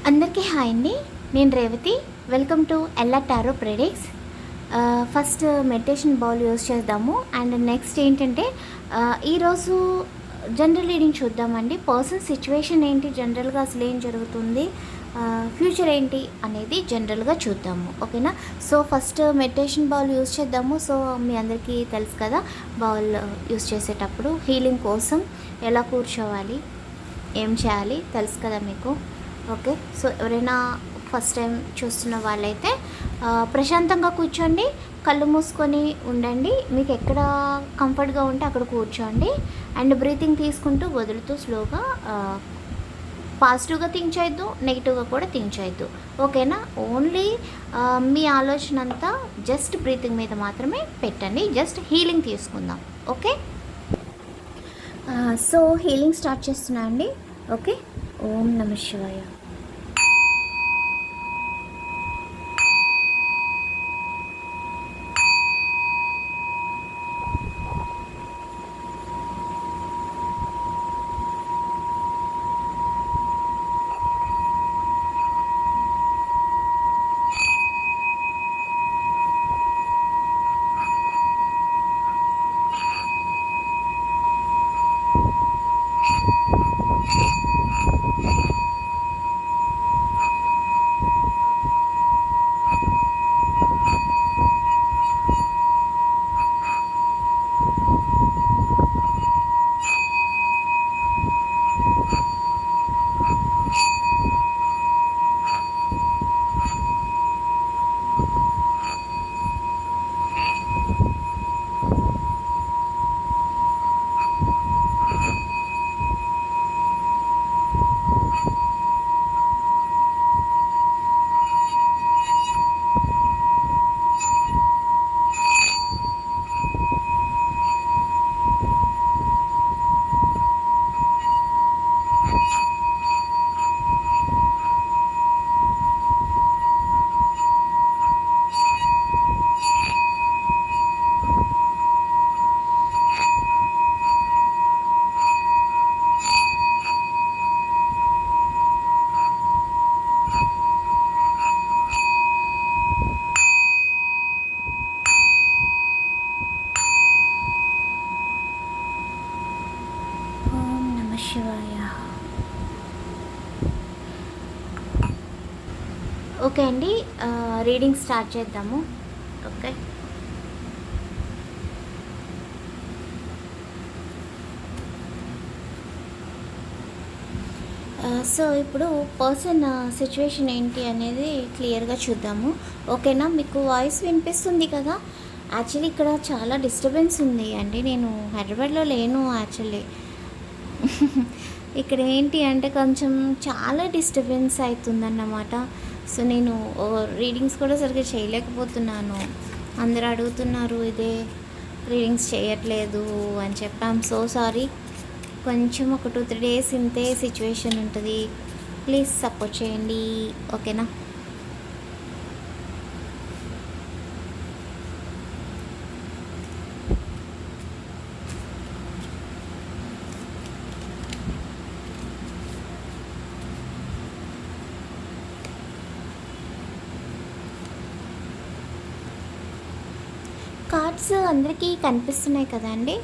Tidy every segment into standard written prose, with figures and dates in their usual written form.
అందరికీ హాయ్ అండి. నేను Revathi. Welcome to Ella tarot ప్రెడిక్స్. First meditation bowl use చేద్దాము. అండ్ నెక్స్ట్ ఏంటంటే ఈరోజు జనరల్ రీడింగ్ చూద్దామండి. పర్సన్ సిచ్యువేషన్ ఏంటి, జనరల్గా అసలు ఏం జరుగుతుంది, ఫ్యూచర్ ఏంటి అనేది జనరల్గా చూద్దాము. ఓకేనా? So first meditation bowl use చేద్దాము. సో మీ అందరికీ తెలుసు కదా, బౌల్ యూస్ చేసేటప్పుడు హీలింగ్ కోసం ఎలా కూర్చోవాలి, ఏం చేయాలి తెలుసు కదా మీకు. ఓకే, సో ఎవరైనా ఫస్ట్ టైం చూస్తున్న వాళ్ళైతే ప్రశాంతంగా కూర్చోండి, కళ్ళు మూసుకొని ఉండండి. మీకు ఎక్కడ కంఫర్ట్గా ఉంటే అక్కడ కూర్చోండి. అండ్ బ్రీతింగ్ తీసుకుంటూ వదులుతూ స్లోగా, పాజిటివ్గా థింక్ చేయొద్దు, నెగిటివ్గా కూడా థింక్ చేయొద్దు. ఓకేనా? ఓన్లీ మీ ఆలోచన అంతా జస్ట్ బ్రీతింగ్ మీద మాత్రమే పెట్టండి. జస్ట్ హీలింగ్ తీసుకుందాం. ఓకే, సో హీలింగ్ స్టార్ట్ చేస్తున్నా అండి. ఓకే, ఓం నమః శివాయ. శివాయ. ఓకే అండి, రీడింగ్ స్టార్ట్ చేద్దాము. ఓకే, సో ఇప్పుడు పర్సన్ సిచ్యువేషన్ ఏంటి అనేది క్లియర్గా చూద్దాము. ఓకేనా? మీకు వాయిస్ వినిపిస్తుంది కదా? యాక్చువల్లీ ఇక్కడ చాలా డిస్టర్బెన్స్ ఉంది అండి. నేను హైదరాబాద్లో లేను యాక్చువల్లీ. ఇక్కడ ఏంటి అంటే కొంచెం చాలా డిస్టర్బెన్స్ అవుతుందన్నమాట. సో నేను రీడింగ్స్ కూడా సరిగ్గా చేయలేకపోతున్నాను. అందరూ అడుగుతున్నారు ఇదే రీడింగ్స్ చేయట్లేదు అని చెప్పాం. సో సారీ, కొంచెం ఒక 2-3 డేస్ ఇంతే సిచ్యువేషన్ ఉంటుంది. ప్లీజ్ సపోర్ట్ చేయండి. ఓకేనా? కార్డ్స్ అందరికీ కనిపిస్తున్నాయి కదా అండి?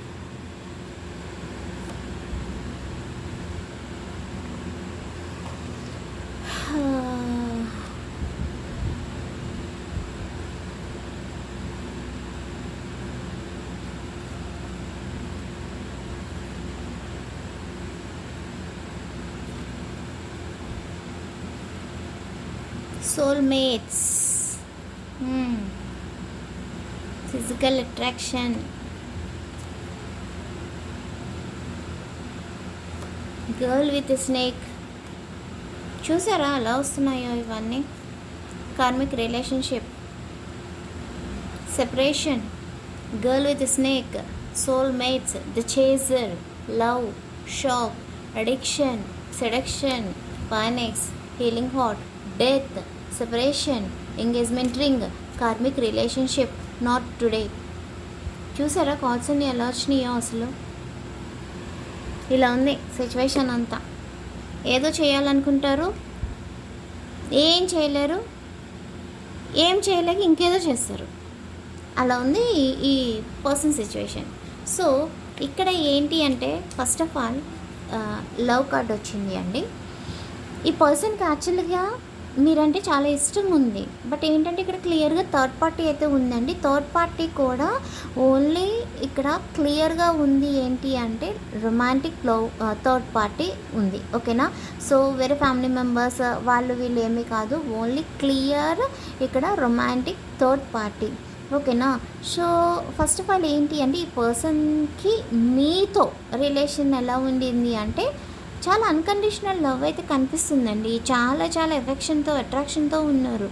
Soulmates, physical attraction, girl with snake. చూసారా అలా వస్తున్నాయో ఇవన్నీ? Karmic relationship, separation, girl with snake, soulmates, the chaser, love, shock, addiction, seduction, panics, healing heart, death, separation, engagement ring, karmic relationship, not today. చూసారా cards అన్ని ఎలా వచ్చినాయో? అసలు ఇలా ఉంది సిచ్యువేషన్ అంతా. ఏదో చేయాలనుకుంటారు, ఏం చేయలేరు, ఏం చేయలేక ఇంకేదో చేస్తారు. అలా ఉంది ఈ పర్సన్ సిచ్యువేషన్. సో ఇక్కడ ఏంటి అంటే first of all love card వచ్చింది అండి. ఈ పర్సన్కి యాక్చువల్గా మీరంటే చాలా ఇష్టం ఉంది, బట్ ఏంటంటే ఇక్కడ క్లియర్గా థర్డ్ పార్టీ అయితే ఉందండి. థర్డ్ పార్టీ కూడా ఓన్లీ ఇక్కడ క్లియర్గా ఉంది ఏంటి అంటే రొమాంటిక్ లవ్ థర్డ్ పార్టీ ఉంది, ఓకేనా. సో వేరే ఫ్యామిలీ మెంబర్స్ వాళ్ళు వీళ్ళు ఏమీ కాదు, ఓన్లీ క్లియర్ ఇక్కడ రొమాంటిక్ థర్డ్ పార్టీ, ఓకేనా. సో ఫస్ట్ ఆఫ్ ఆల్ ఏంటి అంటే ఈ పర్సన్కి మీతో రిలేషన్ ఎలా ఉండింది అంటే చాలా అన్కండిషనల్ లవ్ అయితే కనిపిస్తుందండి. చాలా చాలా ఎఫెక్షన్తో అట్రాక్షన్తో ఉన్నారు.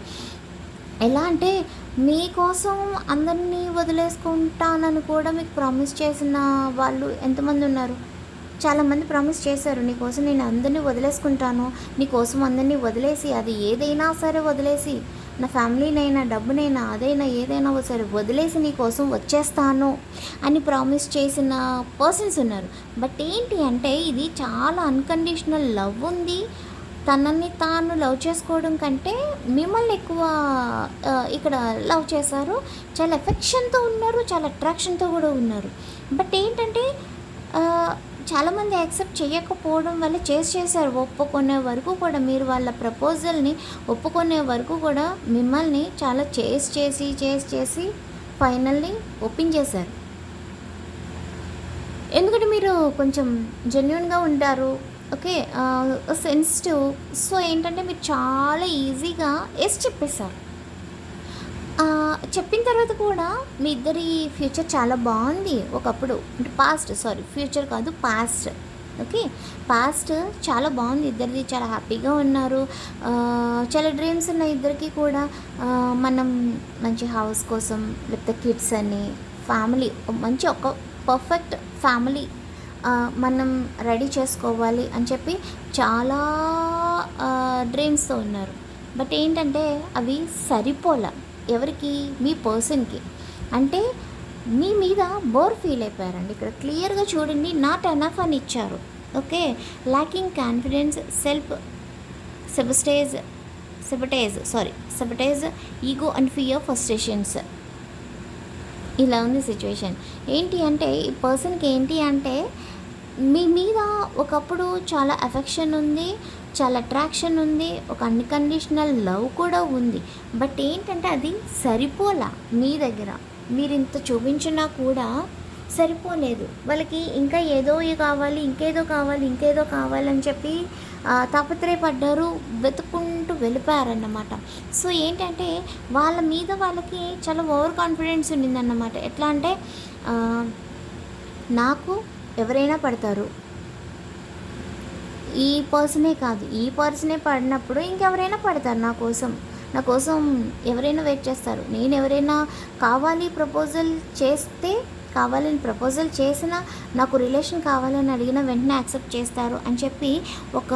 ఎలా అంటే మీకోసం అందరినీ వదిలేసుకుంటానని కూడా మీకు ప్రామిస్ చేసిన వాళ్ళు ఎంతమంది ఉన్నారు? చాలామంది ప్రామిస్ చేశారు, నీకోసం నేను అందరినీ వదిలేసుకుంటాను, నీకోసం అందరినీ వదిలేసి అది ఏదైనా సరే వదిలేసి నా ఫ్యామిలీనైనా డబ్బునైనా అదైనా ఏదైనా సరే వదిలేసి నీ కోసం వచ్చేస్తాను అని ప్రామిస్ చేసిన పర్సన్స్ ఉన్నారు. బట్ ఏంటి అంటే ఇది చాలా అన్కండిషనల్ లవ్ ఉంది. తనని తాను లవ్ చేసుకోవడం కంటే మిమ్మల్ని ఎక్కువ ఇక్కడ లవ్ చేశారు. చాలా ఎఫెక్షన్తో ఉన్నారు, చాలా అట్రాక్షన్తో కూడా ఉన్నారు. బట్ ఏంటంటే చాలామంది యాక్సెప్ట్ చేయకపోవడం వల్ల చేశారు. ఒప్పుకునే వరకు కూడా మీరు వాళ్ళ ప్రపోజల్ని ఒప్పుకునే వరకు కూడా మిమ్మల్ని చాలా చేసి ఫైనల్లీ ఒప్పించేశారు. ఎందుకంటే మీరు కొంచెం జెన్యూన్గా ఉంటారు, ఓకే, సెన్సిటివ్. సో ఏంటంటే మీరు చాలా ఈజీగా చెప్పేశారు. చెప్పిన తర్వాత కూడా మీ ఇద్దరి ఫ్యూచర్ చాలా బాగుంది. ఒకప్పుడు అంటే ఫ్యూచర్ కాదు, పాస్ట్, ఓకే, పాస్ట్ చాలా బాగుంది. ఇద్దరిది చాలా హ్యాపీగా ఉన్నారు. చాలా డ్రీమ్స్ ఉన్నాయి ఇద్దరికి కూడా. మనం మంచి హౌస్ కోసం, లేకపోతే కిడ్స్ అని, ఫ్యామిలీ, మంచి ఒక పర్ఫెక్ట్ ఫ్యామిలీ మనం రెడీ చేసుకోవాలి అని చెప్పి చాలా డ్రీమ్స్తో ఉన్నారు. బట్ ఏంటంటే అవి సరిపోలే ఎవరికి? మీ పర్సన్కి. అంటే మీ మీద బోర్ ఫీల్ అయిపోయారండి. ఇక్కడ క్లియర్గా చూడండి, నాట్ ఎనఫ్ అని ఇచ్చారు, okay. Lacking confidence, sabotage, ego and fear, frustrations. ఇలా ఉంది సిచ్యువేషన్. ఏంటి అంటే ఈ పర్సన్కి ఏంటి అంటే మీ మీద ఒకప్పుడు చాలా ఎఫెక్షన్ ఉంది, చాలా అట్రాక్షన్ ఉంది, ఒక అన్కండిషనల్ లవ్ కూడా ఉంది. బట్ ఏంటంటే అది సరిపోలా. మీ దగ్గర మీరు ఇంత చూపించినా కూడా సరిపోలేదు. వాళ్ళకి ఇంకా ఇంకేదో కావాలని చెప్పి తాపత్రయపడ్డారు, వెతుక్కుంటూ వెళ్ళిపోయారన్నమాట. సో ఏంటంటే వాళ్ళ మీద వాళ్ళకి చాలా ఓవర్ కాన్ఫిడెన్స్ ఉండిందన్నమాట. ఎట్లా అంటే నాకు ఎవరైనా పడతారు, ఈ పర్సనే కాదు, ఈ పర్సనే పడినప్పుడు ఇంకెవరైనా పడతారు నా కోసం ఎవరైనా వెయిట్ చేస్తారు. నేను ఎవరైనా కావాలని ప్రపోజల్ చేసినా నాకు రిలేషన్ కావాలని అడిగిన వెంటనే యాక్సెప్ట్ చేస్తారు అని చెప్పి ఒక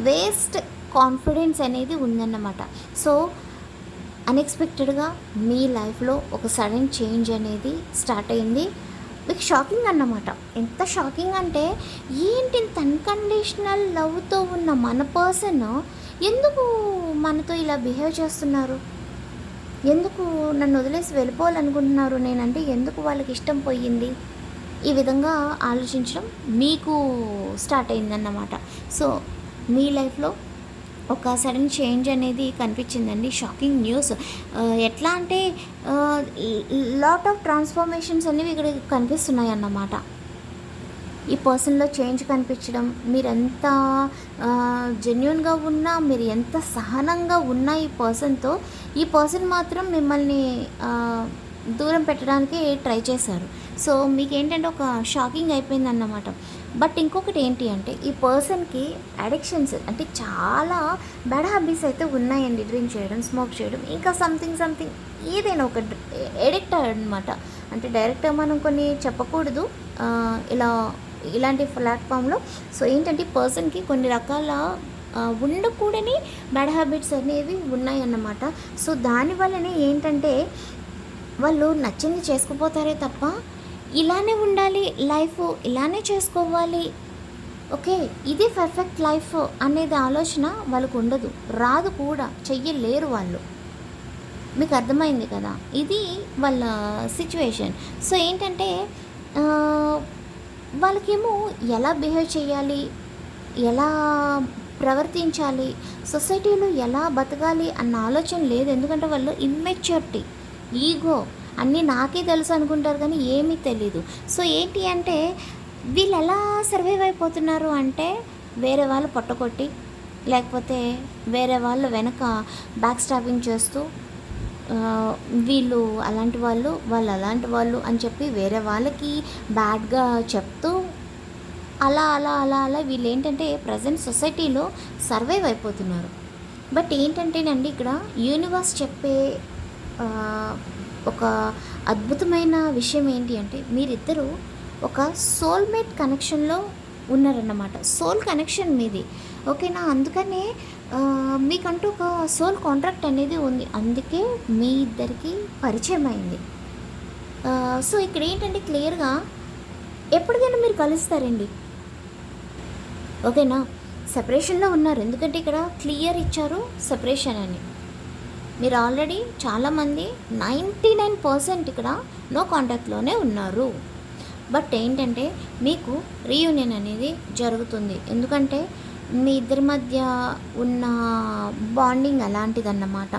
వేస్ట్ కాన్ఫిడెన్స్ అనేది ఉందన్నమాట. సో అన్ఎక్స్పెక్టెడ్గా మీ లైఫ్లో ఒక సడన్ చేంజ్ అనేది స్టార్ట్ అయింది. మీకు షాకింగ్ అన్నమాట. ఎంత షాకింగ్ అంటే ఏంటి ఇంత అన్కండిషనల్ లవ్తో ఉన్న మన పర్సన్ ఎందుకు మనతో ఇలా బిహేవ్ చేస్తున్నారు, ఎందుకు నన్ను వదిలేసి వెళ్ళిపోవాలనుకుంటున్నారు, నేనంటే ఎందుకు వాళ్ళకి ఇష్టం పోయింది, ఈ విధంగా ఆలోచించడం మీకు స్టార్ట్ అయిందన్నమాట. సో మీ లైఫ్లో ఒక సడన్ చేంజ్ అనేది కనిపించిందండి. Shocking news. ఎట్లా అంటే లాట్ ఆఫ్ ట్రాన్స్ఫర్మేషన్స్ అనేవి ఇక్కడ కనిపిస్తున్నాయి అన్నమాట. ఈ పర్సన్లో చేంజ్ కనిపించడం, మీరు ఎంత జెన్యూన్గా ఉన్నా, మీరు ఎంత సహనంగా ఉన్నా ఈ పర్సన్ మాత్రం మిమ్మల్ని దూరం పెట్టడానికి ట్రై చేశారు. సో మీకు ఏంటంటే ఒక షాకింగ్ అయిపోయింది అన్నమాట. బట్ ఇంకొకటి ఏంటి అంటే ఈ పర్సన్కి అడిక్షన్స్ అంటే చాలా బ్యాడ్ హ్యాబిట్స్ అయితే ఉన్నాయండి. డ్రింక్ చేయడం, స్మోక్ చేయడం, ఇంకా సంథింగ్ ఏదైనా ఒక ఎడిక్ట్ అనమాట. అంటే డైరెక్ట్గా మనం కొన్ని చెప్పకూడదు ఇలాంటి ప్లాట్ఫామ్లో. సో ఏంటంటే ఈ పర్సన్కి కొన్ని రకాల ఉండకూడని బ్యాడ్ హ్యాబిట్స్ అనేవి ఉన్నాయన్నమాట. సో దానివల్లనే ఏంటంటే వాళ్ళు నచ్చింది చేసుకుపోతారే తప్ప ఇలానే ఉండాలి, లైఫ్ ఇలానే చేసుకోవాలి ఓకే, ఇది పర్ఫెక్ట్ లైఫ్ అనేది ఆలోచన వాళ్ళకు ఉండదు, రాదు కూడా, చెయ్యలేరు వాళ్ళు. మీకు అర్థమైంది కదా, ఇది వాళ్ళ సిచ్యువేషన్. సో ఏంటంటే వాళ్ళకేమో ఎలా బిహేవ్ చేయాలి, ఎలా ప్రవర్తించాలి, సొసైటీలో ఎలా బతకాలి అన్న ఆలోచన లేదు. ఎందుకంటే వాళ్ళు ఇమ్మెచ్యూరిటీ, ఈగో, అన్నీ నాకే తెలుసు అనుకుంటారు కానీ ఏమీ తెలీదు. సో ఏంటి అంటే వీళ్ళు ఎలా సర్వైవ్ అయిపోతున్నారు అంటే వేరే వాళ్ళు పొట్టకొట్టి, లేకపోతే వేరే వాళ్ళు వెనక బ్యాక్ స్టాపింగ్ చేస్తూ, వీళ్ళు అలాంటి వాళ్ళు, వాళ్ళు అలాంటి వాళ్ళు అని చెప్పి వేరే వాళ్ళకి బ్యాడ్గా చెప్తూ అలా అలా అలా అలా వీళ్ళు ఏంటంటే ప్రజెంట్ సొసైటీలో సర్వైవ్ అయిపోతున్నారు. బట్ ఏంటంటేనండి ఇక్కడ యూనివర్స్ చెప్పే ఒక అద్భుతమైన విషయం ఏంటి అంటే మీరిద్దరూ ఒక సోల్మేట్ కనెక్షన్లో ఉన్నారన్నమాట. సోల్ కనెక్షన్ మీది, ఓకేనా. అందుకనే మీకంటూ ఒక సోల్ కాంట్రాక్ట్ అనేది ఉంది, అందుకే మీ ఇద్దరికి పరిచయం అయింది. సో ఇక్కడ ఏంటంటే క్లియర్గా ఎప్పటికైనా మీరు కలుస్తారండి, ఓకేనా. సెపరేషన్లో ఉన్నారు, ఎందుకంటే ఇక్కడ క్లియర్ ఇచ్చారు సెపరేషన్ అని. మీరు ఆల్రెడీ చాలామంది 99% ఇక్కడ నో కాంటాక్ట్లోనే ఉన్నారు. బట్ ఏంటంటే మీకు రీయూనియన్ అనేది జరుగుతుంది, ఎందుకంటే మీ ఇద్దరి మధ్య ఉన్న బాండింగ్ అలాంటిదన్నమాట.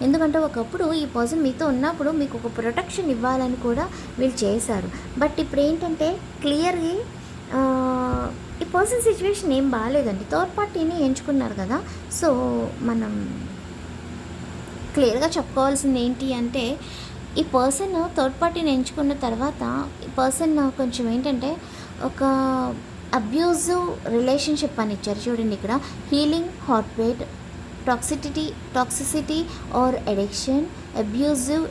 ఎందుకంటే ఒకప్పుడు ఈ పర్సన్ మీతో ఉన్నప్పుడు మీకు ఒక ప్రొటెక్షన్ ఇవ్వాలని కూడా వీళ్ళు చేశారు. బట్ ఇప్పుడు ఏంటంటే క్లియర్గా ఈ పర్సన్ సిచ్యువేషన్ ఏం బాగాలేదండి, థర్డ్ పార్టీని ఎంచుకున్నారు కదా. సో మనం క్లియర్గా చెప్పుకోవాల్సింది ఏంటి అంటే ఈ పర్సన్ థర్డ్ పార్టీని ఎంచుకున్న తర్వాత ఈ పర్సన్ కొంచెం ఏంటంటే ఒక అబ్యూజివ్ రిలేషన్షిప్ అని ఇచ్చారు చూడండి ఇక్కడ. హీలింగ్, హార్ట్వేట్, toxicity or addiction, abusive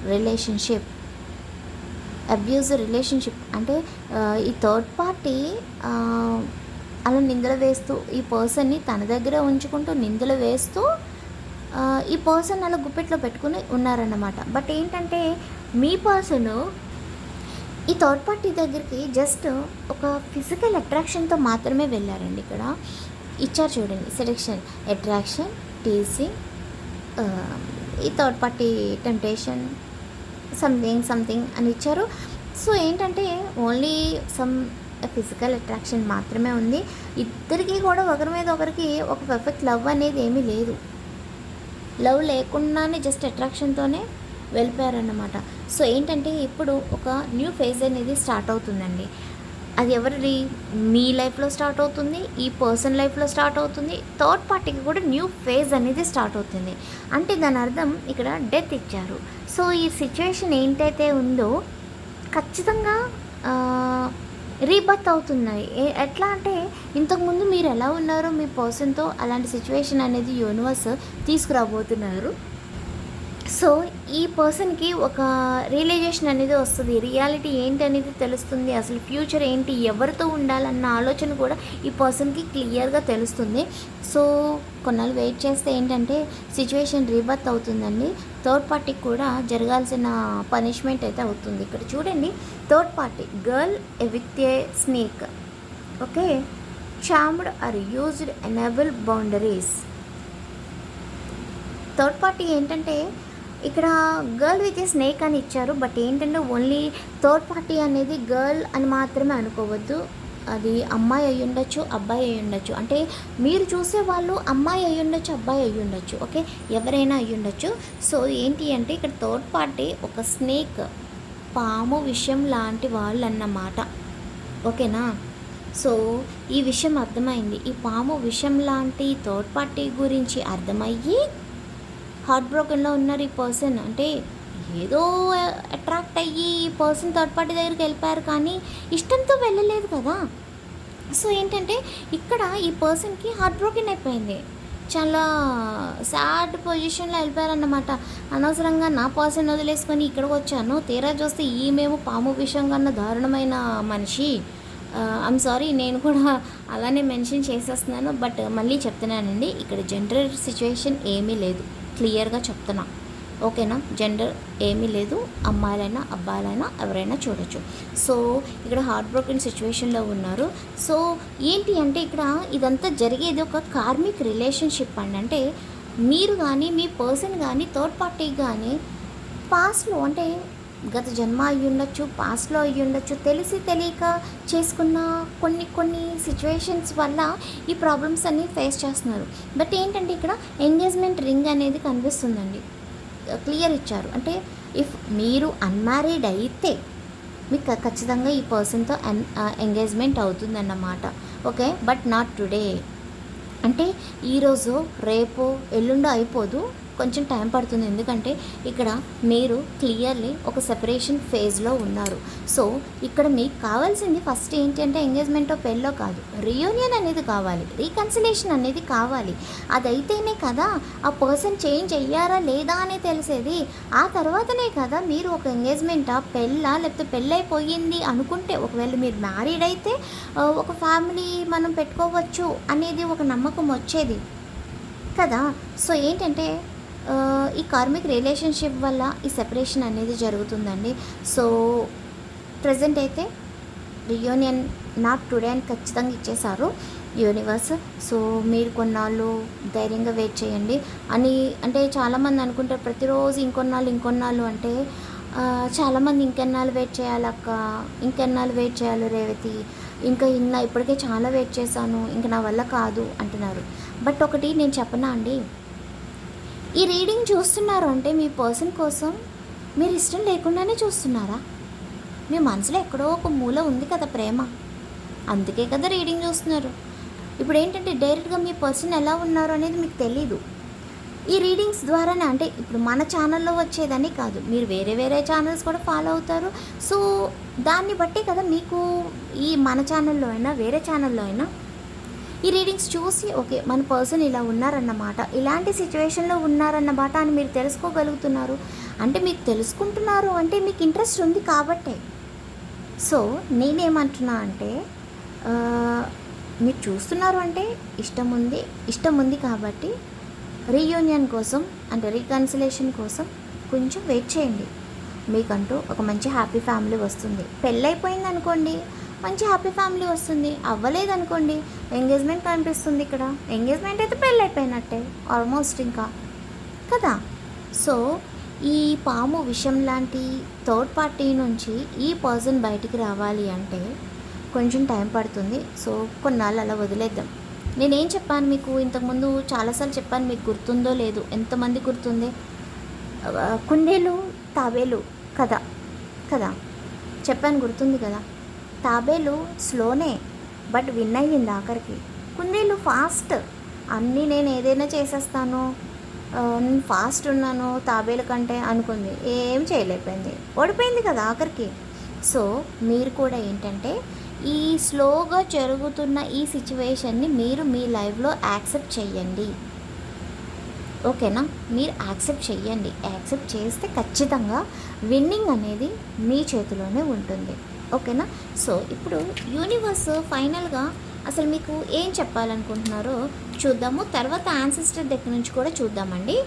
relationship అంటే ఈ థర్డ్ పార్టీ అలా నిందలు వేస్తూ ఈ పర్సన్ని తన దగ్గర ఉంచుకుంటూ నిందలు వేస్తూ ఈ పర్సన్ అలా గుప్పెట్లో పెట్టుకుని ఉన్నారన్నమాట. బట్ ఏంటంటే మీ పర్సను ఈ థర్డ్ పార్టీ దగ్గరికి జస్ట్ ఒక ఫిజికల్ అట్రాక్షన్తో మాత్రమే వెళ్ళారండి. ఇక్కడ ఇచ్చారు చూడండి, సెలెక్షన్, అట్రాక్షన్, టీసింగ్, ఈ థర్డ్ పార్టీ టెంప్టేషన్, సంథింగ్ అని ఇచ్చారు. సో ఏంటంటే ఓన్లీ సమ్ ఫిజికల్ అట్రాక్షన్ మాత్రమే ఉంది. ఇద్దరికీ కూడా ఒకరి మీద ఒకరికి ఒక పర్ఫెక్ట్ లవ్ అనేది ఏమీ లేదు. లవ్ లేకుండానే జస్ట్ అట్రాక్షన్తోనే వెళ్ళిపోయారన్నమాట. సో ఏంటంటే ఇప్పుడు ఒక న్యూ ఫేజ్ అనేది స్టార్ట్ అవుతుందండి. అది ఎవరిది? మీ లైఫ్లో స్టార్ట్ అవుతుంది, ఈ పర్సన్ లైఫ్లో స్టార్ట్ అవుతుంది, థర్డ్ పార్టీకి కూడా న్యూ ఫేజ్ అనేది స్టార్ట్ అవుతుంది. అంటే దాని అర్థం ఇక్కడ డెత్ ఇచ్చారు. సో ఈ సిచ్యువేషన్ ఏంటైతే ఉందో ఖచ్చితంగా రీబర్త్ అవుతున్నాయి. ఎట్లా అంటే ఇంతకుముందు మీరు ఎలా ఉన్నారో మీ పర్సన్తో అలాంటి సిచ్యువేషన్ అనేది యూనివర్స్ తీసుకురాబోతున్నారు. సో ఈ పర్సన్కి ఒక రియలైజేషన్ అనేది వస్తుంది, రియాలిటీ ఏంటి అనేది తెలుస్తుంది, అసలు ఫ్యూచర్ ఏంటి, ఎవరితో ఉండాలన్న ఆలోచన కూడా ఈ పర్సన్కి క్లియర్గా తెలుస్తుంది. సో కొన్నాళ్ళు వెయిట్ చేస్తే ఏంటంటే సిచ్యువేషన్ రీబర్త్ అవుతుందండి. థర్డ్ పార్టీకి కూడా జరగాల్సిన పనిష్మెంట్ అయితే అవుతుంది. ఇక్కడ చూడండి, third party girl with a snake, okay, charmed or used enable boundaries. Third party ఏంటంటే ఇక్కడ గర్ల్ విత్ ఏ స్నేక్ అని ఇచ్చారు. బట్ ఏంటంటే ఓన్లీ థర్డ్ పార్టీ అనేది గర్ల్ అని మాత్రమే అనుకోవద్దు, అది అమ్మాయి అయ్యి ఉండొచ్చు, అబ్బాయి అయ్యి ఉండొచ్చు. అంటే మీరు చూసే వాళ్ళు అమ్మాయి అయ్యి ఉండొచ్చు, అబ్బాయి అయ్యి ఉండొచ్చు, ఓకే, ఎవరైనా అయ్యి ఉండొచ్చు. సో ఏంటి అంటే ఇక్కడ థర్డ్ పార్టీ ఒక స్నేక్, పాము విషయం లాంటి వాళ్ళు అన్నమాట, ఓకేనా. సో ఈ విషయం అర్థమైంది. ఈ పాము విషయం లాంటి థర్డ్ పార్టీ గురించి అర్థమయ్యి హార్ట్ బ్రోకెన్లో ఉన్నారు ఈ పర్సన్. అంటే ఏదో అట్రాక్ట్ అయ్యి ఈ పర్సన్ థర్డ్ పార్టీ దగ్గరికి వెళ్ళిపోయారు కానీ ఇష్టంతో వెళ్ళలేదు కదా. సో ఏంటంటే ఇక్కడ ఈ పర్సన్కి హార్ట్ బ్రోకెన్ అయిపోయింది, చాలా సాడ్ పొజిషన్లో వెళ్ళిపోయారన్నమాట. అనవసరంగా నా పర్సన్ వదిలేసుకొని ఇక్కడికి వచ్చాను, తీరా చూస్తే ఈమెమో పాము విషయం కన్నా దారుణమైన మనిషి. ఐమ్ సారీ, నేను కూడా అలానే మెన్షన్ చేసేస్తున్నాను. బట్ మళ్ళీ చెప్తున్నానండి, ఇక్కడ జనరల్ సిచ్యువేషన్ ఏమీ లేదు, క్లియర్గా చెప్తున్నా. ఓకేనా. జెండర్ ఏమీ లేదు, అమ్మాయిలైనా అబ్బాయిలైనా ఎవరైనా చూడొచ్చు. సో ఇక్కడ హార్ట్ బ్రోకెన్ సిచ్యువేషన్లో ఉన్నారు. సో ఏంటి అంటే ఇక్కడ ఇదంతా జరిగేది ఒక కార్మిక్ రిలేషన్షిప్ అండి. అంటే మీరు కానీ మీ పర్సన్ కానీ థర్డ్ పార్టీ కానీ పాస్ట్లో అంటే గత జన్మ అయ్యి ఉండొచ్చు, పాస్ట్లో అయ్యి ఉండొచ్చు, తెలిసి తెలియక చేసుకున్న కొన్ని కొన్ని సిచ్యువేషన్స్ వల్ల ఈ ప్రాబ్లమ్స్ అన్నీ ఫేస్ చేస్తున్నారు. బట్ ఏంటంటే ఇక్కడ ఎంగేజ్మెంట్ రింగ్ అనేది కనిపిస్తుందండి, క్లియర్ ఇచ్చారు. అంటే ఇఫ్ మీరు అన్మ్యారీడ్ అయితే మీకు ఖచ్చితంగా ఈ పర్సన్తో ఎంగేజ్మెంట్ అవుతుందన్నమాట. Okay, but not today. అంటే ఈరోజు రేపు ఎల్లుండో అయిపోదు, కొంచెం టైం పడుతుంది. ఎందుకంటే ఇక్కడ మీరు క్లియర్లీ ఒక సెపరేషన్ ఫేజ్లో ఉన్నారు. సో ఇక్కడ మీకు కావాల్సింది ఫస్ట్ ఏంటి అంటే ఎంగేజ్మెంటో పెళ్ళో కాదు, రియూనియన్ అనేది కావాలి, రీకన్సిలేషన్ అనేది కావాలి. అదైతేనే కదా ఆ పర్సన్ చేంజ్ అయ్యారా లేదా అని తెలిసేది. ఆ తర్వాతనే కదా మీరు ఒక ఎంగేజ్మెంటా పెళ్ళా లేకపోతే పెళ్ళైపోయింది అనుకుంటే, ఒకవేళ మీరు మ్యారీడ్ అయితే ఒక ఫ్యామిలీ మనం పెట్టుకోవచ్చు అనేది ఒక నమ్మకం వచ్చేది కదా. సో ఏంటంటే ఈ కార్మిక్ రిలేషన్షిప్ వల్ల ఈ సెపరేషన్ అనేది జరుగుతుందండి. సో ప్రజెంట్ అయితే రియూనియన్ నాట్ టుడే అని ఖచ్చితంగా ఇచ్చేశారు యూనివర్స్. సో మీరు కొన్నాళ్ళు ధైర్యంగా వెయిట్ చేయండి అని. అంటే చాలామంది అనుకుంటారు ప్రతిరోజు ఇంకొన్నాళ్ళు అంటే చాలామంది ఇంకెన్నాళ్ళు వెయిట్ చేయాలక్క, ఇంకెన్నాళ్ళు వెయిట్ చేయాలి రేవతి, ఇంకా ఇప్పటికే చాలా వెయిట్ చేశాను, ఇంకా నా వల్ల కాదు అంటున్నారు. బట్ ఒకటి నేను చెప్పనా అండి, ఈ రీడింగ్ చూస్తున్నారు అంటే మీ పర్సన్ కోసం మీరు ఇష్టం లేకుండానే చూస్తున్నారా? మీ మనసులో ఎక్కడో ఒక మూల ఉంది కదా ప్రేమ, అందుకే కదా రీడింగ్ చూస్తున్నారు. ఇప్పుడు ఏంటంటే డైరెక్ట్గా మీ పర్సన్ ఎలా ఉన్నారు అనేది మీకు తెలీదు. ఈ రీడింగ్స్ ద్వారానే, అంటే ఇప్పుడు మన ఛానల్లో వచ్చేదని కాదు, మీరు వేరే వేరే ఛానల్స్ కూడా ఫాలో అవుతారు. సో దాన్ని బట్టి కదా మీకు ఈ మన ఛానల్లో అయినా వేరే ఛానల్లో అయినా ఈ రీడింగ్స్ చూసి ఓకే మన పర్సన్ ఇలా ఉన్నారన్నమాట, ఇలాంటి సిచ్యువేషన్లో ఉన్నారన్నమాట అని మీరు తెలుసుకోగలుగుతున్నారు. అంటే మీకు తెలుసుకుంటున్నారు అంటే మీకు ఇంట్రెస్ట్ ఉంది కాబట్టే. సో నేనేమంటున్నా అంటే మీరు చూస్తున్నారు అంటే ఇష్టం ఉంది కాబట్టి రీయూనియన్ కోసం అంటే రీకన్సిలేషన్ కోసం కొంచెం వెయిట్ చేయండి. మీకంటూ ఒక మంచి హ్యాపీ ఫ్యామిలీ వస్తుంది. పెళ్ళైపోయింది అనుకోండి, మంచి హ్యాపీ ఫ్యామిలీ వస్తుంది. అవ్వలేదనుకోండి ఎంగేజ్మెంట్ కనిపిస్తుంది. ఇక్కడ ఎంగేజ్మెంట్ అయితే పెళ్ళైపోయినట్టే ఆల్మోస్ట్ ఇంకా కదా. సో ఈ పాము విషం లాంటి థర్డ్ పార్టీ నుంచి ఈ పర్సన్ బయటికి రావాలి అంటే కొంచెం టైం పడుతుంది. సో కొన్నాళ్ళు అలా వదిలేద్దాం. నేనేం చెప్పాను మీకు ఇంతకుముందు చాలాసార్లు చెప్పాను, మీకు గుర్తుందో లేదు, ఎంతమంది గుర్తుంది? కుందేలు తాబేలు కదా చెప్పాను, గుర్తుంది కదా. తాబేలు స్లోనే బట్ విన్ అయ్యింది ఆఖరికి. కుందేలు ఫాస్ట్, అన్నీ నేను ఏదైనా చేసేస్తాను, నేను ఫాస్ట్ ఉన్నాను తాబేలు కంటే అనుకుంది, ఏం చేయలేకపోయింది, ఓడిపోయింది కదా ఆఖరికి. సో మీరు కూడా ఏంటంటే ఈ స్లోగా జరుగుతున్న ఈ సిచ్యువేషన్ని మీరు మీ లైఫ్లో యాక్సెప్ట్ చెయ్యండి. ఓకేనా, మీరు యాక్సెప్ట్ చెయ్యండి. యాక్సెప్ట్ చేస్తే ఖచ్చితంగా విన్నింగ్ అనేది మీ చేతిలోనే ఉంటుంది. ఓకేనా. సో ఇప్పుడు యూనివర్స్ ఫైనల్గా అసలు మీకు ఏం చెప్పాలనుకుంటున్నారో చూద్దాము. తర్వాత యాన్సిస్టర్ దగ్గర నుంచి కూడా చూద్దామండి.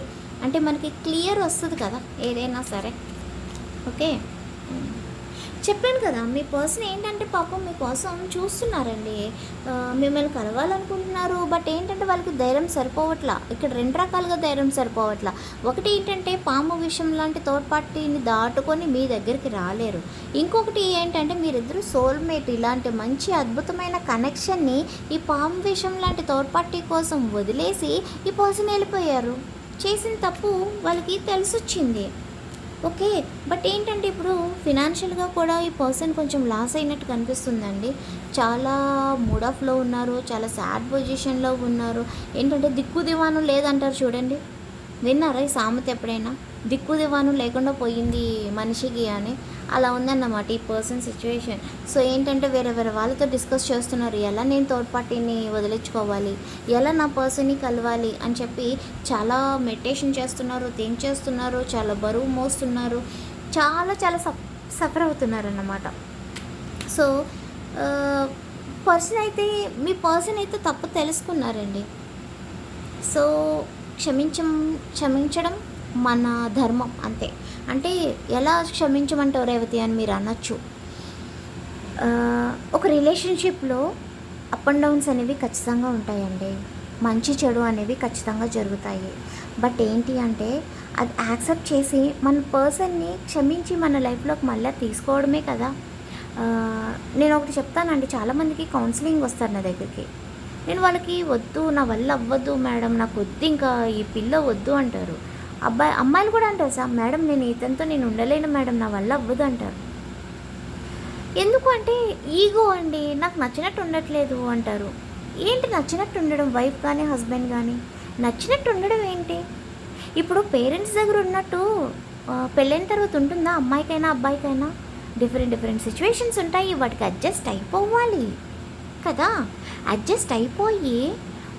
అంటే మనకి క్లియర్ వస్తుంది కదా ఏదైనా సరే. ఓకే, చెప్పాను కదా మీ పర్సన్ ఏంటంటే పాపం మీకోసం చూస్తున్నారండి, మిమ్మల్ని కలవాలనుకుంటున్నారు. బట్ ఏంటంటే వాళ్ళకి ధైర్యం సరిపోవట్లా. ఇక్కడ రెండు రకాలుగా ధైర్యం సరిపోవట్లా. ఒకటి ఏంటంటే పాము విషయం లాంటి థర్డ్ పార్టీని దాటుకొని మీ దగ్గరికి రాలేరు. ఇంకొకటి ఏంటంటే మీరిద్దరు సోల్మేట్, ఇలాంటి మంచి అద్భుతమైన కనెక్షన్ని ఈ పాము విషయం లాంటి థర్డ్ పార్టీ కోసం వదిలేసి ఈ పర్సన్ వెళ్ళిపోయారు. చేసిన తప్పు వాళ్ళకి తెలిసొచ్చింది. ఓకే, బట్ ఏంటంటే ఇప్పుడు ఫినాన్షియల్గా కూడా ఈ పర్సన్ కొంచెం లాస్ అయినట్టు కనిపిస్తుందండి. చాలా మూడ్ ఆఫ్లో ఉన్నారు, చాలా సాడ్ పొజిషన్లో ఉన్నారు. ఏంటంటే దిక్కు దివాను లేదంటారు చూడండి, విన్నారా ఈ సామెత ఎప్పుడైనా? దిక్కు దివాను లేకుండా పోయింది మనిషికి అని. అలా ఉందన్నమాట ఈ పర్సన్ సిచ్యువేషన్. సో ఏంటంటే వేరే వేరే వాళ్ళతో డిస్కస్ చేస్తున్నారు, ఎలా నేను థర్డ్ పార్టీని వదిలించుకోవాలి, ఎలా నా పర్సన్ని కలవాలి అని చెప్పి చాలా మెడిటేషన్ చేస్తున్నారు, థింక్ చేస్తున్నారు, చాలా బరువు మోస్తున్నారు, చాలా చాలా సఫర్ అవుతున్నారు అన్నమాట. సో మీ పర్సన్ అయితే తప్పు తెలుసుకున్నారండి. సో క్షమించడం మన ధర్మం అంతే. అంటే ఎలా క్షమించమంటావు రేవతి అని మీరు అనొచ్చు. ఒక రిలేషన్షిప్లో అప్ అండ్ డౌన్స్ అనేవి ఖచ్చితంగా ఉంటాయండి. మంచి చెడు అనేవి ఖచ్చితంగా జరుగుతాయి. బట్ ఏంటి అంటే అది యాక్సెప్ట్ చేసి మన పర్సన్ని క్షమించి మన లైఫ్లోకి మళ్ళీ తీసుకోవడమే కదా. నేను ఒకటి చెప్తానండి, చాలామందికి కౌన్సిలింగ్ వస్తారు నా దగ్గరికి. నేను వాళ్ళకి వద్దు, నా వల్ల అవ్వద్దు మేడం, నాకు వద్దు, ఇంకా ఈ పిల్ల వద్దు అంటారు. అమ్మాయిలు కూడా అంటారు సార్, మేడం నేను ఇతనితో నేను ఉండలేను మేడం, నా వల్ల అవ్వదు అంటారు. ఎందుకు అంటే ఈగో అండి, నాకు నచ్చినట్టు ఉండట్లేదు అంటారు. ఏంటి నచ్చినట్టు ఉండడం? వైఫ్ కానీ హస్బెండ్ కానీ నచ్చినట్టు ఉండడం ఏంటి? ఇప్పుడు పేరెంట్స్ దగ్గర ఉన్నట్టు పెళ్ళైన తర్వాత ఉంటుందా అమ్మాయికైనా అబ్బాయికైనా? డిఫరెంట్ సిచ్యువేషన్స్ ఉంటాయి, వాటికి అడ్జస్ట్ అయిపోవాలి కదా. అడ్జస్ట్ అయిపోయి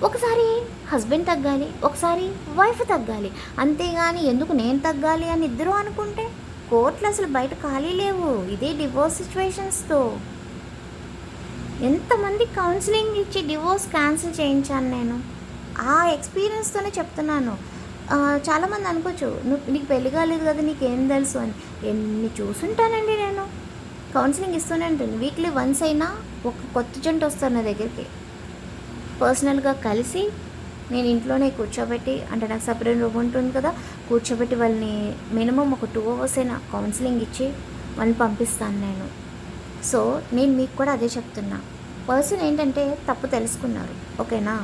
ఒకసారి హస్బెండ్ తగ్గాలి, ఒకసారి వైఫ్ తగ్గాలి. అంతేగాని ఎందుకు నేను తగ్గాలి అని ఇద్దరు అనుకుంటే కోర్టులు అసలు బయట ఖాళీ లేవు. ఇదే డివోర్స్ సిచ్యువేషన్స్తో ఎంతమంది కౌన్సిలింగ్ ఇచ్చి డివోర్స్ క్యాన్సిల్ చేయించాను నేను. ఆ ఎక్స్పీరియన్స్తోనే చెప్తున్నాను. చాలామంది అనుకోవచ్చు, నీకు పెళ్లి కాలేదు కదా నీకేం తెలుసు అని. ఎన్ని చూసుంటానండి నేను. కౌన్సిలింగ్ ఇస్తూనే ఉంటుంది. వీక్లీ వన్స్ అయినా ఒక కొత్త జంట వస్తారు నా దగ్గరికి. పర్సనల్గా కలిసి నేను ఇంట్లోనే కూర్చోబెట్టి, అంటే నాకు సపరేట్ రూమ్ ఉంటుంది కదా, కూర్చోబెట్టి వాళ్ళని మినిమం ఒక 2 hours అయినా కౌన్సిలింగ్ ఇచ్చి వాళ్ళని పంపిస్తాను నేను. సో నేను మీకు కూడా అదే చెప్తున్నా. పర్సన్ ఏంటంటే తప్పు తెలుసుకున్నారు, ఓకేనా.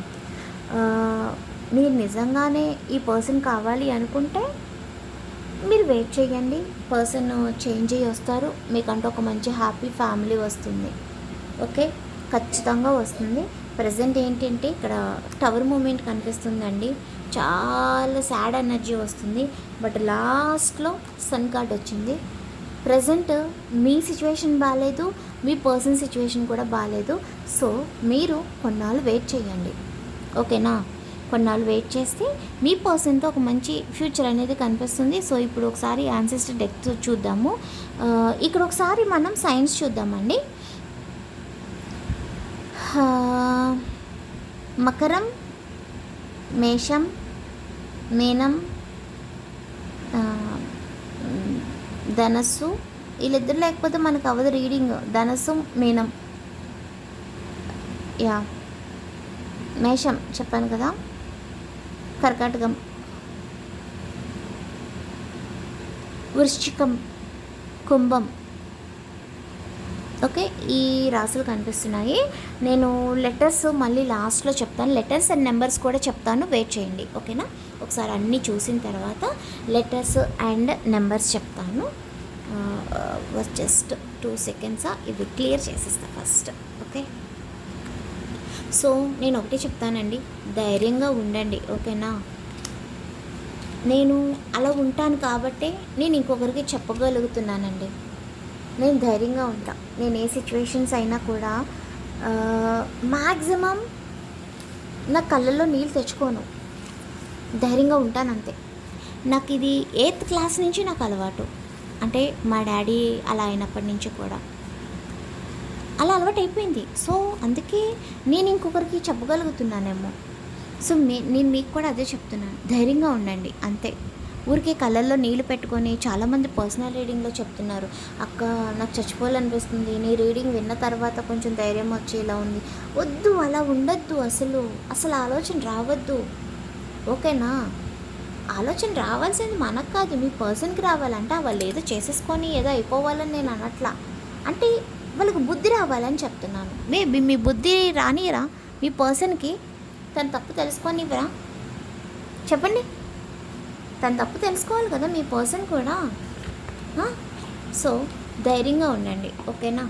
మీరు నిజంగానే ఈ పర్సన్ కావాలి అనుకుంటే మీరు వెయిట్ చేయండి. పర్సన్ చేంజ్ అయ్యి వస్తారు, మీకంటూ ఒక మంచి హ్యాపీ ఫ్యామిలీ వస్తుంది. ఓకే, ఖచ్చితంగా వస్తుంది. ప్రజెంట్ ఏంటంటే ఇక్కడ టవర్ మూమెంట్ కనిపిస్తుందండి, చాలా సాడ్ ఎనర్జీ వస్తుంది. బట్ లాస్ట్లో సన్ కార్డ్ వచ్చింది. ప్రజెంట్ మీ సిచ్యువేషన్ బాగాలేదు, మీ పర్సన్ సిచ్యువేషన్ కూడా బాగాలేదు. సో మీరు కొన్నాళ్ళు వెయిట్ చేయండి, ఓకేనా. కొన్నాళ్ళు వెయిట్ చేస్తే మీ పర్సన్తో ఒక మంచి ఫ్యూచర్ అనేది కనిపిస్తుంది. సో ఇప్పుడు ఒకసారి యాన్సెస్టర్ డెక్ చూద్దాము. ఇక్కడ ఒకసారి మనం సైన్స్ చూద్దామండి. మకరం, మేషం, మీనం, ధనస్సు. వీళ్ళిద్దరు లేకపోతే మనకు అవ్వదు రీడింగ్. ధనస్సు, మీనం, యా మేషం చెప్పాను కదా, కర్కాటకం, వృశ్చికం, కుంభం. ఓకే, ఈ రాసులు కనిపిస్తున్నాయి. నేను లెటర్స్ మళ్ళీ లాస్ట్లో చెప్తాను, లెటర్స్ అండ్ నెంబర్స్ కూడా చెప్తాను, వెయిట్ చేయండి, ఓకేనా. ఒకసారి అన్నీ చూసిన తర్వాత లెటర్స్ అండ్ నెంబర్స్ చెప్తాను. జస్ట్ 2 seconds ఇవి క్లియర్ చేసేస్తాను ఫస్ట్, ఓకే. సో నేను ఒకటే చెప్తానండి, ధైర్యంగా ఉండండి, ఓకేనా. నేను అలా ఉంటాను కాబట్టే నేను ఇంకొకరికి చెప్పగలుగుతున్నానండి. నేను ధైర్యంగా ఉంటా. నేను ఏ సిచ్యువేషన్స్ అయినా కూడా మ్యాక్సిమం నా కళ్ళల్లో నీళ్ళు తెచ్చుకోను, ధైర్యంగా ఉంటాను అంతే. నాకు ఇది 8th class నుంచి నాకు అలవాటు. అంటే మా డాడీ అలా అయినప్పటి నుంచి కూడా అలా అలవాటు అయిపోయింది. సో అందుకే నేను ఇంకొకరికి చెప్పగలుగుతున్నానేమో. సో నేను మీకు కూడా అదే చెప్తున్నాను, ధైర్యంగా ఉండండి అంతే. ఊరికే కళ్ళల్లో నీళ్ళు పెట్టుకొని చాలామంది పర్సనల్ రీడింగ్లో చెప్తున్నారు, అక్క నాకు చచ్చిపోవాలనిపిస్తుంది, నీ రీడింగ్ విన్న తర్వాత కొంచెం ధైర్యం వచ్చేలా ఉంది. వద్దు, అలా ఉండద్దు, అసలు ఆలోచన రావద్దు, ఓకేనా. ఆలోచన రావాల్సింది మనకు కాదు, మీ పర్సన్కి రావాలంటే వాళ్ళు ఏదో చేసేసుకొని ఏదో అయిపోవాలని నేను అనట్లా. అంటే వాళ్ళకి బుద్ధి రావాలని చెప్తున్నాను. మేబీ మీ బుద్ధి రానిరా మీ పర్సన్కి, తను తప్పు తెలుసుకోనివ్వరా చెప్పండి. తను తప్పు తెలుసుకోవాలి కదా మీ పర్సన్ కూడా. సో ధైర్యంగా ఉండండి, ఓకేనా.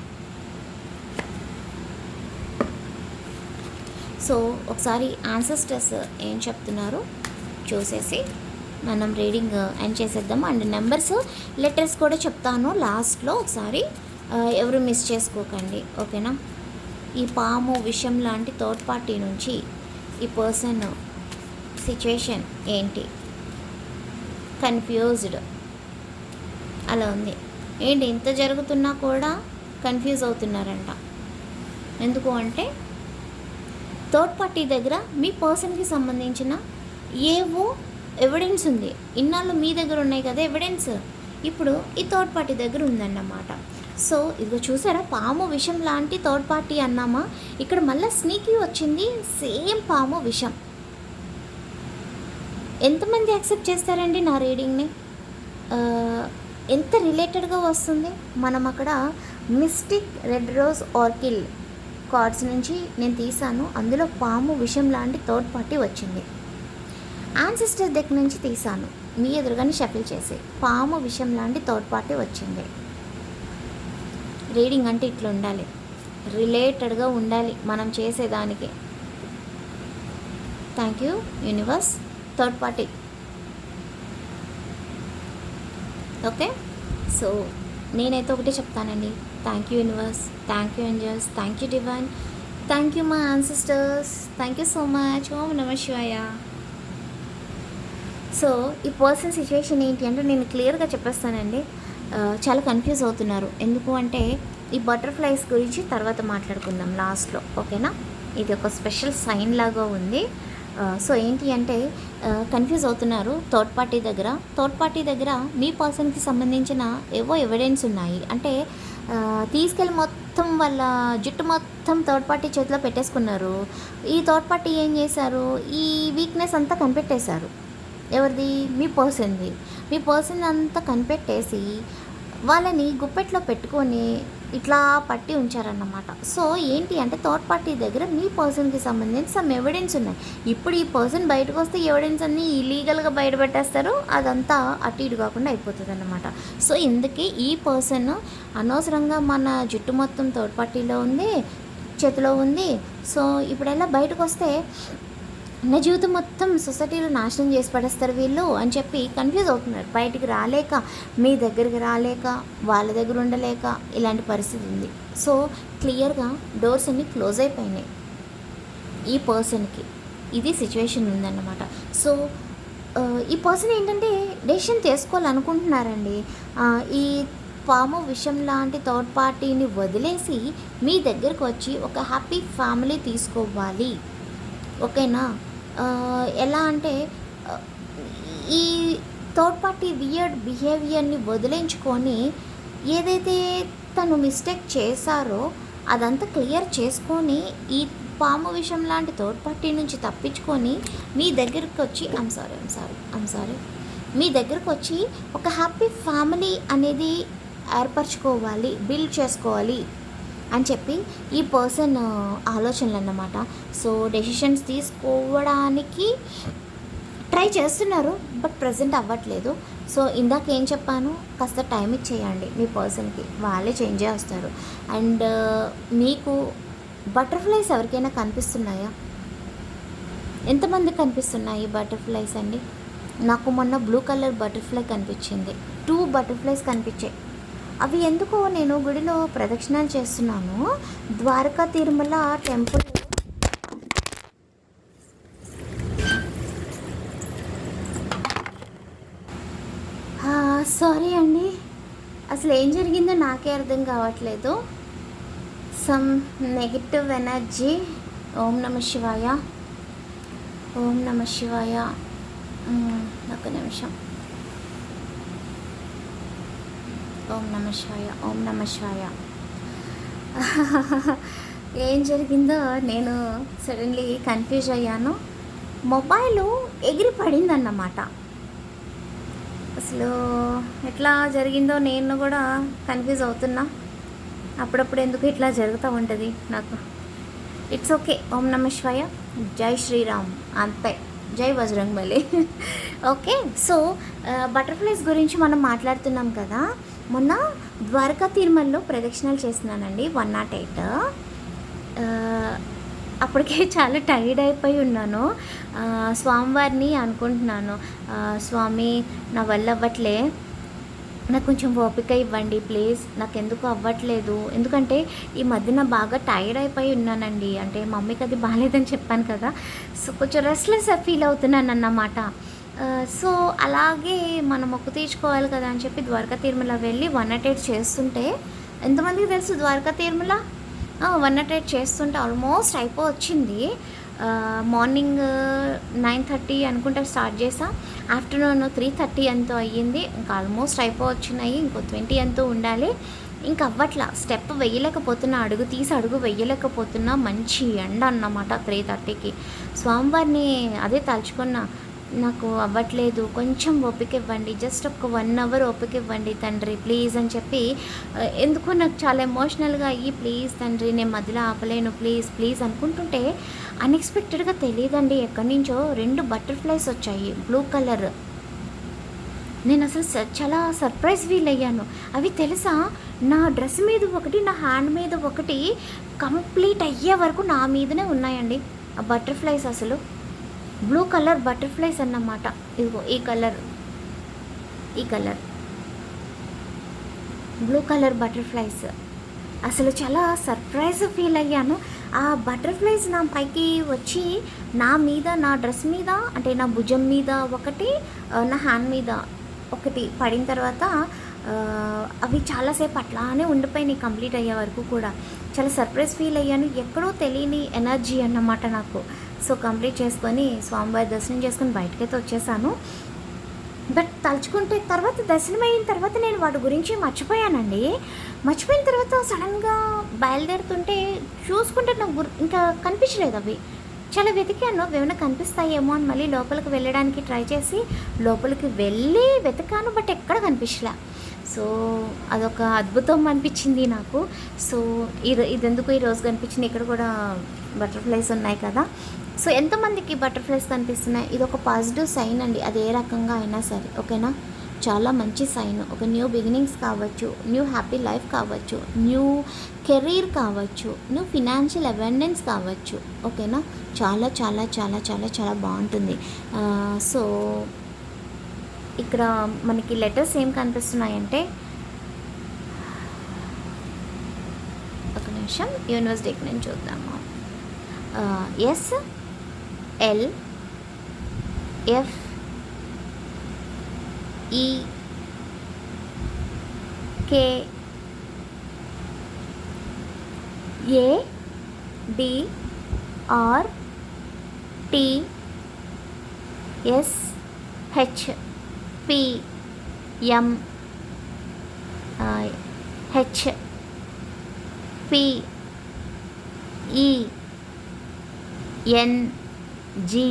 సో ఒకసారి యాన్సెస్టర్స్ ఏం చెప్తున్నారో చూసేసి మనం రీడింగ్ ఎండ్ చేసేద్దాం. అండ్ నెంబర్స్, లెటర్స్ కూడా చెప్తాను లాస్ట్లో, ఒకసారి ఎవరు మిస్ చేసుకోకండి, ఓకేనా. ఈ పాము విషయం లాంటి థర్డ్ పార్టీ నుంచి ఈ పర్సన్ సిచ్యువేషన్ ఏంటి, కన్ఫ్యూజ్డ్ అలా ఉంది. ఏంటి ఇంత జరుగుతున్నా కూడా కన్ఫ్యూజ్ అవుతున్నారంట. ఎందుకు అంటే థర్డ్ పార్టీ దగ్గర మీ పర్సన్కి సంబంధించిన ఏవో ఎవిడెన్స్ ఉంది. ఇన్నాళ్ళు మీ దగ్గర ఉన్నాయి కదా ఎవిడెన్స్, ఇప్పుడు ఈ థర్డ్ పార్టీ దగ్గర ఉందన్నమాట. సో ఇదిగో చూసారా, పాము విషం లాంటి థర్డ్ పార్టీ అన్నామా, ఇక్కడ మళ్ళీ స్నీకీ వచ్చింది, సేమ్ పాము విషం. ఎంతమంది యాక్సెప్ట్ చేస్తారండి నా రీడింగ్ని? ఎంత రిలేటెడ్గా వస్తుంది. మనం అక్కడ మిస్టిక్ రెడ్ రోజ్ ఆర్కిల్ కార్డ్స్ నుంచి నేను తీసాను, అందులో పాము విషం లాంటి థర్డ్ పార్టీ వచ్చింది. యాన్సిస్టర్ డెక్ నుంచి తీసాను, మీ ఎదురుగానే షఫిల్ చేసి పాము విషం లాంటి థర్డ్ పార్టీ వచ్చింది. రీడింగ్ అంటే ఇట్లా ఉండాలి, రిలేటెడ్గా ఉండాలి మనం చేసేదానికి. Thank you universe. Third party. Okay, so నేనైతే ఒకటే చెప్తానండి, thank you universe, thank you angels, thank you divine, thank you my ancestors, thank you so much. ఓం నమః శివాయ. సో ఈ పర్సన్ సిచ్యువేషన్ ఏంటి అంటే నేను క్లియర్గా చెప్పేస్తానండి. చాలా కన్ఫ్యూజ్ అవుతున్నారు. ఎందుకు అంటే ఈ బటర్ఫ్లైస్ గురించి తర్వాత మాట్లాడుకుందాం లాస్ట్లో, ఓకేనా? ఇది ఒక స్పెషల్ సైన్ లాగా ఉంది. సో ఏంటి అంటే కన్ఫ్యూజ్ అవుతున్నారు థర్డ్ పార్టీ దగ్గర మీ పర్సన్కి సంబంధించిన ఏవో ఎవిడెన్స్ ఉన్నాయి. అంటే తీసుకెళ్ళి మొత్తం వాళ్ళ జుట్టు మొత్తం థర్డ్ పార్టీ చేతిలో పెట్టేసుకున్నారు. ఈ థర్డ్ పార్టీ ఏం చేశారు, ఈ వీక్నెస్ అంతా కనిపెట్టేశారు. ఎవరిది? మీ పర్సన్ అంతా కనిపెట్టేసి వాళ్ళని గుప్పెట్లో పెట్టుకొని ఇట్లా పట్టి ఉంచారన్నమాట. సో ఏంటి అంటే థర్డ్ పార్టీ దగ్గర మీ పర్సన్కి సంబంధించి సమ్ ఎవిడెన్స్ ఉన్నాయి. ఇప్పుడు ఈ పర్సన్ బయటకు వస్తే ఎవిడెన్స్ అన్నీ ఇలీగల్గా బయటపెట్టేస్తారు, అదంతా అటు ఇటు కాకుండా అయిపోతుంది అన్నమాట. సో ఇందుకే ఈ పర్సన్ అనవసరంగా మన జుట్టు మొత్తం థర్డ్ పార్టీలో ఉంది, చేతిలో ఉంది. సో ఇప్పుడు ఎలా బయటకు వస్తే నా జీవితం మొత్తం సొసైటీలో నాశనం చేసి పడేస్తారు వీళ్ళు అని చెప్పి కన్ఫ్యూజ్ అవుతున్నారు. బయటికి రాలేక, మీ దగ్గరికి రాలేక, వాళ్ళ దగ్గర ఉండలేక ఇలాంటి పరిస్థితి ఉంది. సో క్లియర్గా డోర్స్ అన్నీ క్లోజ్ అయిపోయినాయి ఈ పర్సన్కి. ఇది సిచ్యువేషన్ ఉందన్నమాట. సో ఈ పర్సన్ ఏంటంటే డెసిషన్ తీసుకోవాలనుకుంటున్నారండి. ఈ పాము విషం లాంటి థర్డ్ పార్టీని వదిలేసి మీ దగ్గరకు వచ్చి ఒక హ్యాపీ ఫ్యామిలీ తీసుకోవాలి, ఓకేనా? ఎలా అంటే ఈ థర్డ్ పార్టీ వియర్డ్ బిహేవియర్ని వదిలించుకొని ఏదైతే తను మిస్టేక్ చేశారో అదంతా క్లియర్ చేసుకొని ఈ పాము విషయం లాంటి థర్డ్ పార్టీ నుంచి తప్పించుకొని మీ దగ్గరకు వచ్చి ఐమ్ సారీ మీ దగ్గరకు వచ్చి ఒక హ్యాపీ ఫ్యామిలీ అనేది ఏర్పరచుకోవాలి, బిల్డ్ చేసుకోవాలి అని చెప్పి ఈ పర్సన్ ఆలోచనలు అన్నమాట. సో డెసిషన్స్ తీసుకోవడానికి ట్రై చేస్తున్నారు, బట్ ప్రజెంట్ అవ్వట్లేదు. సో ఇందాక ఏం చెప్పాను, కాస్త టైం ఇచ్చేయండి మీ పర్సన్కి, వాళ్ళే చేంజ్ చేస్తారు. అండ్ మీకు బటర్ఫ్లైస్ ఎవరికైనా కనిపిస్తున్నాయా? ఎంతమంది కనిపిస్తున్నాయి బటర్ఫ్లైస్ అండి? నాకు మొన్న బ్లూ కలర్ బటర్ఫ్లై కనిపించింది, 2 బటర్ఫ్లైస్ కనిపించాయి. అవి ఎందుకో నేను గుడిలో ప్రదక్షిణాలు చేస్తున్నాను, ద్వారకా తిరుమల టెంపుల్. సారీ అండి, అసలు ఏం జరిగిందో నాకే అర్థం కావట్లేదు. Some negative energy. ఓం నమః శివాయ, ఓం నమః శివాయ. ఒక నిమిషం. ఓం నమః శివాయ, ఓం నమః శివాయ. ఏం జరిగిందో నేను సడన్లీ కన్ఫ్యూజ్ అయ్యాను. మొబైల్ ఎగిరి పడిందన్నమాట. అసలు ఎట్లా జరిగిందో నేను కూడా కన్ఫ్యూజ్ అవుతున్నా. అప్పుడప్పుడు ఎందుకు ఇట్లా జరుగుతూ ఉంటుంది నాకు. It's okay. ఓం నమః శివాయ, జై శ్రీరామ్, అంతే, జై బజరంగబలి. ఓకే, సో బటర్ఫ్లైస్ గురించి మనం మాట్లాడుతున్నాం కదా. మొన్న ద్వారకా తిరుమలలో ప్రదక్షిణాలు చేస్తున్నానండి, 108. అప్పటికే చాలా టైర్డ్ అయిపోయి ఉన్నాను. స్వామివారిని అనుకుంటున్నాను, స్వామి నా వల్ల అవ్వట్లే, నాకు కొంచెం ఓపిక ఇవ్వండి ప్లీజ్, నాకు ఎందుకు అవ్వట్లేదు. ఎందుకంటే ఈ మధ్యన బాగా టైర్డ్ అయిపోయి ఉన్నానండి. అంటే మమ్మీకి అది బాగాలేదని చెప్పాను కదా, సో కొంచెం రెస్ట్లెస్ ఫీల్ అవుతున్నాను అన్నమాట. సో అలాగే మనం మొక్కు తీర్చుకోవాలి కదా అని చెప్పి ద్వారకా తిరుమల వెళ్ళి 108 చేస్తుంటే, ఎంతమందికి తెలుసు ద్వారకా తిరుమల 108 చేస్తుంటే ఆల్మోస్ట్ అయిపోవచ్చింది. మార్నింగ్ 9:30 అనుకుంటా స్టార్ట్ చేసా. ఆఫ్టర్నూన్ 3:30 ఎంతో అయ్యింది. ఇంకా ఆల్మోస్ట్ అయిపోవచ్చున్నాయి. ఇంకో 20 ఎంతో ఉండాలి. ఇంకా అవ్వట్లా, స్టెప్ వేయలేకపోతున్నా, అడుగు తీసి అడుగు వేయలేకపోతున్నా. మంచి ఎండ అన్నమాట 3:30కి. స్వామివారిని అదే తలుచుకున్నా, నాకు అవ్వట్లేదు, కొంచెం ఓపిక ఇవ్వండి, జస్ట్ ఒక 1 అవర్ ఓపిక ఇవ్వండి తండ్రి ప్లీజ్ అని చెప్పి, ఎందుకో నాకు చాలా ఎమోషనల్గా అయ్యి, ప్లీజ్ తండ్రి నేను మధ్యలో ఆపలేను, ప్లీజ్ ప్లీజ్ అనుకుంటుంటే అన్ఎక్స్పెక్టెడ్గా తెలియదండి ఎక్కడి నుంచో 2 బటర్ఫ్లైస్ వచ్చాయి బ్లూ కలర్. నేను అసలు చాలా సర్ప్రైజ్ ఫీల్ అయ్యాను. అవి తెలుసా, నా డ్రెస్ మీద ఒకటి, నా హ్యాండ్ మీద ఒకటి, కంప్లీట్ అయ్యే వరకు నా మీదనే ఉన్నాయండి ఆ బటర్ఫ్లైస్. అసలు బ్లూ కలర్ బటర్ఫ్లైస్ అన్నమాట. ఇదిగో ఈ కలర్ బ్లూ కలర్ బటర్ఫ్లైస్. అసలు చాలా సర్ప్రైజ్ ఫీల్ అయ్యాను. ఆ బటర్ఫ్లైస్ నా పైకి వచ్చి నా మీద, నా డ్రెస్ మీద, అంటే నా భుజం మీద ఒకటి, నా హ్యాండ్ మీద ఒకటి పడిన తర్వాత అవి చాలాసేపు అట్లానే ఉండిపోయినాయి కంప్లీట్ అయ్యే వరకు కూడా. చాలా సర్ప్రైజ్ ఫీల్ అయ్యాను. ఎక్కడో తెలియని ఎనర్జీ అన్నమాట నాకు. సో కంప్లీట్ చేసుకొని స్వామివారి దర్శనం చేసుకొని బయటకైతే వచ్చేసాను. బట్ తలుచుకుంటే తర్వాత, దర్శనం అయిన తర్వాత నేను వాటి గురించి మర్చిపోయానండి. మర్చిపోయిన తర్వాత సడన్గా బయలుదేరుతుంటే చూసుకుంటే నాకు ఇంకా కనిపించలేదు అవి. చాలా వెతికాను, ఏమైనా కనిపిస్తాయేమో అని మళ్ళీ లోపలికి వెళ్ళడానికి ట్రై చేసి లోపలికి వెళ్ళి వెతికాను, బట్ ఎక్కడ కనిపించలే. సో అదొక అద్భుతం అనిపించింది నాకు. సో ఇదెందుకు ఈరోజు కనిపించింది, ఇక్కడ కూడా బటర్ఫ్లైస్ ఉన్నాయి కదా. సో ఎంతమందికి బటర్ఫ్లైస్ కనిపిస్తున్నాయి, ఇది ఒక పాజిటివ్ సైన్ అండి. అది ఏ రకంగా అయినా సరే, ఓకేనా, చాలా మంచి సైన్. ఒక న్యూ బిగినింగ్స్ కావచ్చు, న్యూ హ్యాపీ లైఫ్ కావచ్చు, న్యూ కెరీర్ కావచ్చు, న్యూ ఫినాన్షియల్ అబెండెన్స్ కావచ్చు, ఓకేనా. చాలా చాలా చాలా చాలా చాలా బాగుంటుంది. సో ఇక్కడ మనకి లెటర్స్ ఏం కనిపిస్తున్నాయంటే, ఒక నిమిషం యూనివర్స్ డేక్ నేను చూద్దాము. Yes, L, F, E, K, A, D, R, T, S, H, P, M, H, P, E, N, G,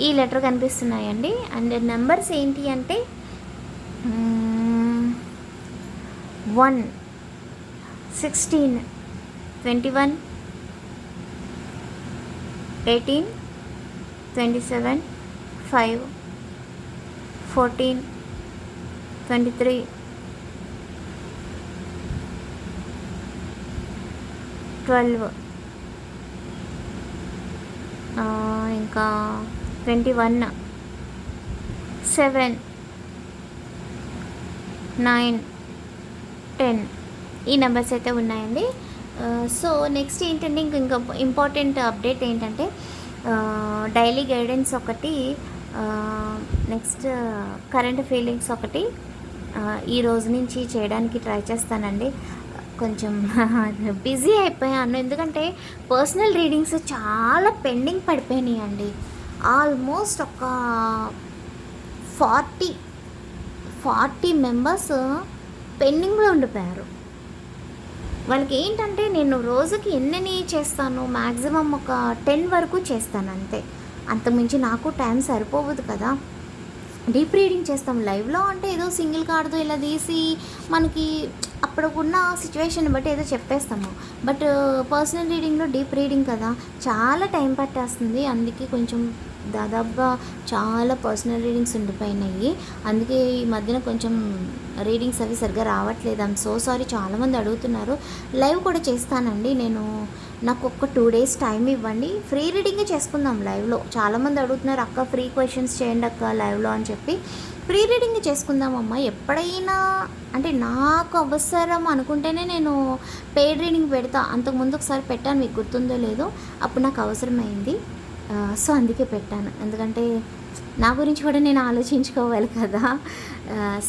E letter కనిపిస్తున్నాయండి. అండ్ నెంబర్స్ ఏంటి అంటే 1, 16, 21, 18, 27, 5, 14, 23, 12, ఇంకా 21, 7, 9, 10 ఈ నెంబర్స్ అయితే ఉన్నాయండి. సో నెక్స్ట్ ఏంటంటే, ఇంకా ఇంపార్టెంట్ అప్డేట్ ఏంటంటే, డైలీ గైడెన్స్ ఒకటి, నెక్స్ట్ కరెంట్ ఫీలింగ్స్ ఒకటి ఈ రోజు నుంచి చేయడానికి ట్రై చేస్తానండి. కొంచెం బిజీ అయిపోయాను, ఎందుకంటే పర్సనల్ రీడింగ్స్ చాలా పెండింగ్ పడిపోయినాయి అండి. ఆల్మోస్ట్ ఒక 40 మెంబర్స్ పెండింగ్లో ఉండిపోయారు. వాళ్ళకి ఏంటంటే, నేను రోజుకి ఎన్ని చేస్తాను, మ్యాక్సిమం ఒక 10 వరకు చేస్తాను అంతే. అంతకుమించి నాకు టైం సరిపోవద్దు కదా. డీప్ రీడింగ్ చేస్తాం లైవ్లో అంటే ఏదో సింగిల్ కార్డుతో ఇలా తీసి మనకి అప్పుడున్న సిచ్యువేషన్ బట్టి ఏదో చెప్పేస్తాము. బట్ పర్సనల్ రీడింగ్లో డీప్ రీడింగ్ కదా, చాలా టైం పట్టేస్తుంది. అందుకే కొంచెం దాదాపుగా చాలా పర్సనల్ రీడింగ్స్ ఉండిపోయినాయి. అందుకే ఈ మధ్యన కొంచెం రీడింగ్స్ అవి సరిగ్గా రావట్లేదు. I'm so sorry. చాలామంది అడుగుతున్నారు. లైవ్ కూడా చేస్తానండి నేను. నాకు ఒక 2 days టైం ఇవ్వండి, ఫ్రీ రీడింగే చేసుకుందాం లైవ్లో. చాలామంది అడుగుతున్నారు, అక్క ఫ్రీ క్వశ్చన్స్ చేయండి అక్క లైవ్లో అని చెప్పి. ఫ్రీ రీడింగ్ చేసుకుందామమ్మా. ఎప్పుడైనా అంటే నాకు అవసరం అనుకుంటేనే నేను పెయిడ్ రీడింగ్ పెడతా. అంతకుముందు ఒకసారి పెట్టాను, మీకు గుర్తుందో లేదో. అప్పుడు నాకు అవసరమైంది, సో అందుకే పెట్టాను. ఎందుకంటే నా గురించి కూడా నేను ఆలోచించుకోవాలి కదా.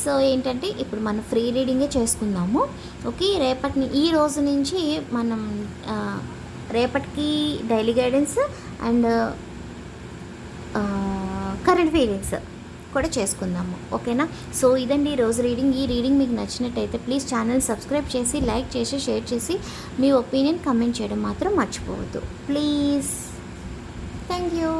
సో ఏంటంటే, ఇప్పుడు మనం ఫ్రీ రీడింగే చేసుకుందాము. ఓకే, ఈ రోజు నుంచి మనం రేపటికి daily guidance and current feelings కూడా చేసుకుందాము. ఓకేనా? సో ఇదండి రోజు రీడింగ్. ఈ రీడింగ్ మీకు నచ్చినట్టయితే ప్లీజ్ ఛానల్ సబ్స్క్రైబ్ చేసి, లైక్ చేసి, షేర్ చేసి, మీ ఒపీనియన్ కమెంట్ చేయడం మాత్రం మర్చిపోవద్దు ప్లీజ్. Thank you.